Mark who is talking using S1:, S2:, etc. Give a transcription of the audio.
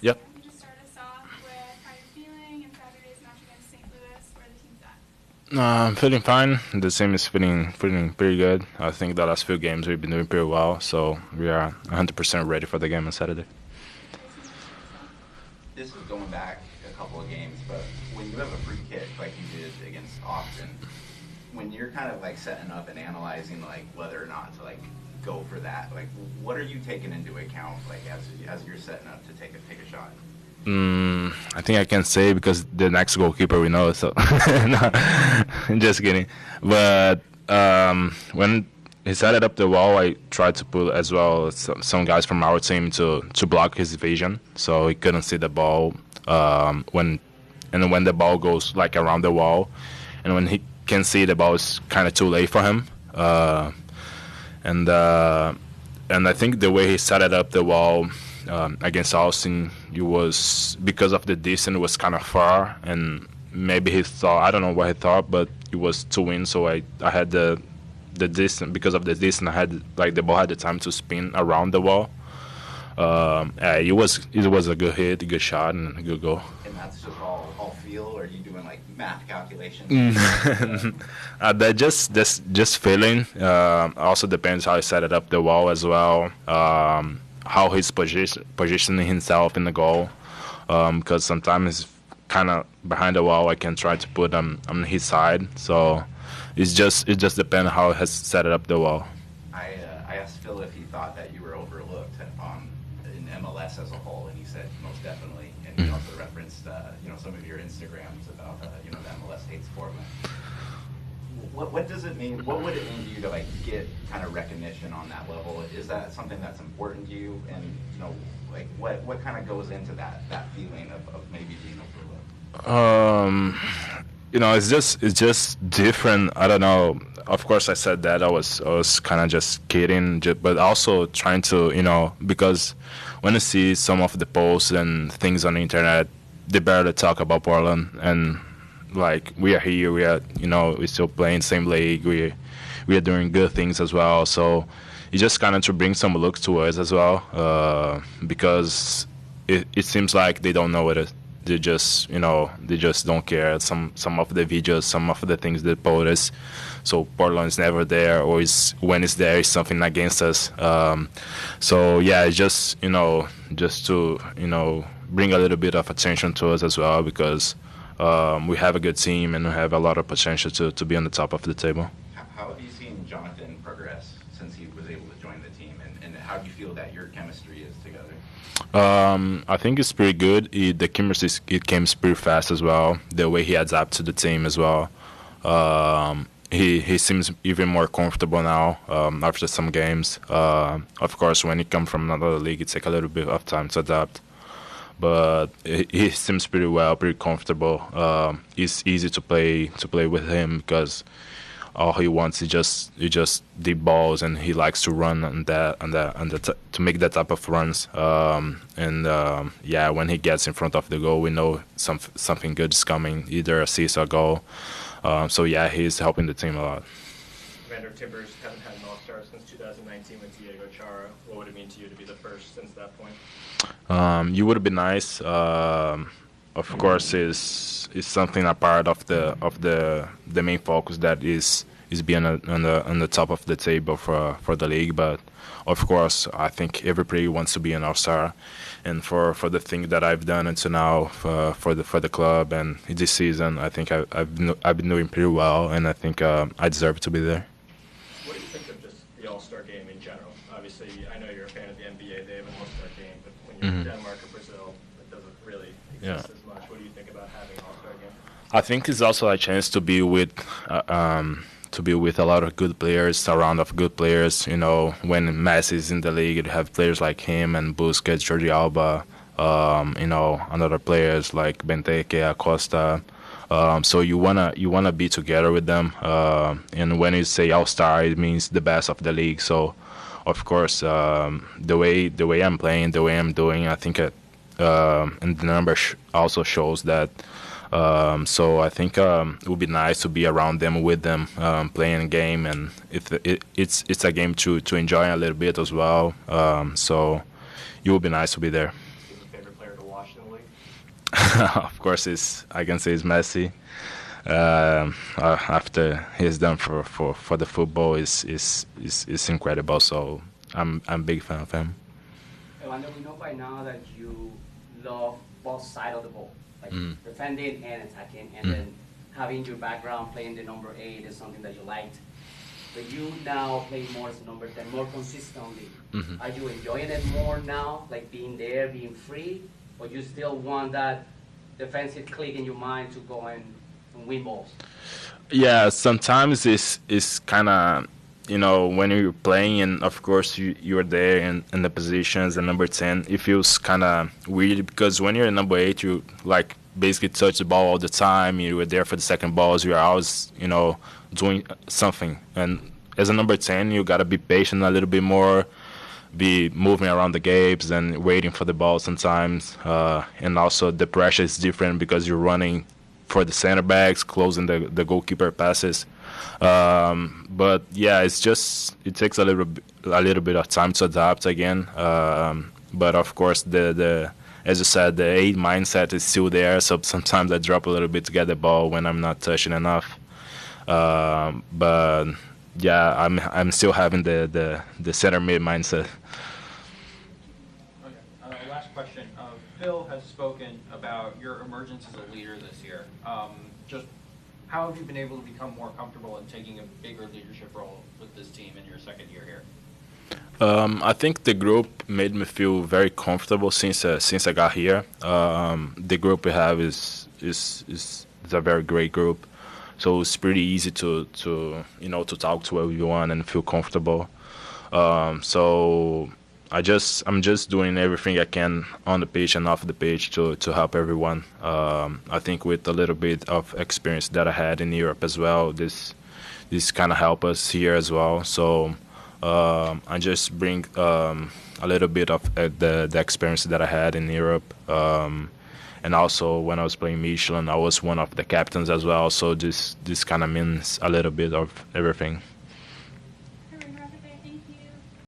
S1: Yep.
S2: Can you just start us off with how you're feeling in Saturday's match against St. Louis, where the team's at?
S1: I'm feeling fine. The team is feeling pretty good. I think the last few games we've been doing pretty well, so we are 100% ready for the game on Saturday.
S2: Jason, what's yourself?
S3: This is going back a couple of games, but when you have a free kick like you did against Austin, when you're kind of like setting up and analyzing like whether or not to like go for that, like what are you taking into account like as you're setting up to take a shot?
S1: I think I can say because the next goalkeeper we know, so no, just kidding. But when he set it up the wall, I tried to put as well some guys from our team to block his vision, so he couldn't see the ball when the ball goes like around the wall, and when he can see the ball is kind of too late for him. And I think the way he set it up the wall against Austin, it was because of the distance, it was kind of far, and maybe he thought, I don't know what he thought, but it was to win. So I had the distance, because of the distance, I had like the ball had the time to spin around the wall. It was a good hit, a good shot, and a good goal.
S3: And that's just all feel, or are you doing like math calculations?
S1: That just feeling. Also depends how he set it up the wall as well. How he's positioning himself in the goal. Because sometimes it's kind of behind the wall. I can try to put him on his side. So it just depends how he has set it up the wall.
S3: I asked Phil if he thought that you were overlooked in MLS as a whole, and he said most definitely. And he also referenced some of your Instagrams about the MLS hates Portland. What does it mean? What would it mean to you to like get kind of recognition on that level? Is that something that's important to you? And like what kind of goes into that feeling of maybe being overlooked?
S1: It's just different. I don't know. Of course, I said that I was kind of just kidding, but also trying to because when I see some of the posts and things on the internet, they barely talk about Portland, and like we are here, we're still playing same league, we are doing good things as well. So it's just kind of to bring some look to us as well, because it seems like they don't know it. They just don't care. Some of the videos, some of the things they post, so Portland is never there, or when it's there, it's something against us. So yeah, it's just to bring a little bit of attention to us as well, because we have a good team and we have a lot of potential to be on the top of the table.
S3: How have you seen Jonathan progress since he was able to join the team, and how do you feel that your chemistry is together?
S1: I think it's pretty good. The chemistry it came pretty fast as well. The way he adapts to the team as well. He seems even more comfortable now after some games. Of course, when he comes from another league, it takes a little bit of time to adapt. But he seems pretty well, pretty comfortable. It's easy to play with him because all he wants is just deep balls, and he likes to run and to make that type of runs. When he gets in front of the goal, we know something good is coming, either assist or goal. He's helping the team a lot.
S4: Evander, Timbers haven't had an all-star since 2019 with Diego Chara. What would it mean to you to be the first since that point?
S1: You would be nice. Of course, is something a part of the main focus that is being on the top of the table for the league. But of course, I think every player wants to be an all-star, and for the thing that I've done until now for the club and this season, I think I've been doing pretty well, and I think I deserve to be there.
S4: What do you think of just the all-star game in general? Obviously, I know you're a fan of the NBA. They have an all-star game, but when you're in Denmark or Brazil, it doesn't really exist as much. What do you think about having an all-star game?
S1: I think it's also a chance to be with a lot of good players, a round of good players. When Messi is in the league, you have players like him and Busquets, Jordi Alba, another players like Benteke, Acosta. So you wanna be together with them. And when you say all-star, it means the best of the league. So, of course, the way I'm playing, the way I'm doing, I think, and the numbers also shows that. So I think it would be nice to be around them, with them, playing a game, and it's a game to enjoy a little bit as well. So it would be nice to be there.
S4: Who's your favorite player to watch
S1: Of course, it's I can say it's Messi. After he's done for the football is incredible. So I'm a big fan of him.
S5: Evander, we know by now that you love both sides of the ball, like defending and attacking, and then having your background playing the number 8 is something that you liked. But you now play more as a number 10, more consistently. Are you enjoying it more now, like being there, being free, or you still want that defensive click in your mind to go and win balls?
S1: Yeah, sometimes it's kind of, when you're playing, and of course you're there in the positions, and number 10, it feels kind of weird because when you're in number 8, you like basically touch the ball all the time. You were there for the second balls. You're always, doing something. And as a number 10, you gotta be patient a little bit more, be moving around the games and waiting for the ball sometimes. And also the pressure is different because you're running for the center backs, closing the goalkeeper passes. But yeah, it takes a little bit of time to adapt again. But of course, the as you said, the 8 mindset is still there. So sometimes I drop a little bit to get the ball when I'm not touching enough. But yeah, I'm still having the center mid mindset.
S6: Okay. Last question. Phil has spoken about your emergence as a leader this year. Just how have you been able to become more comfortable in taking a bigger leadership role with this team in your second year here?
S1: I think the group made me feel very comfortable since I got here. The group we have is a very great group, so it's pretty easy to talk to everyone and feel comfortable. So I'm just doing everything I can on the pitch and off the pitch to help everyone. I think with a little bit of experience that I had in Europe as well, this kind of help us here as well. So I just bring a little bit of the experience that I had in Europe. And also when I was playing Michelin, I was one of the captains as well. So this kind of means a little bit of everything.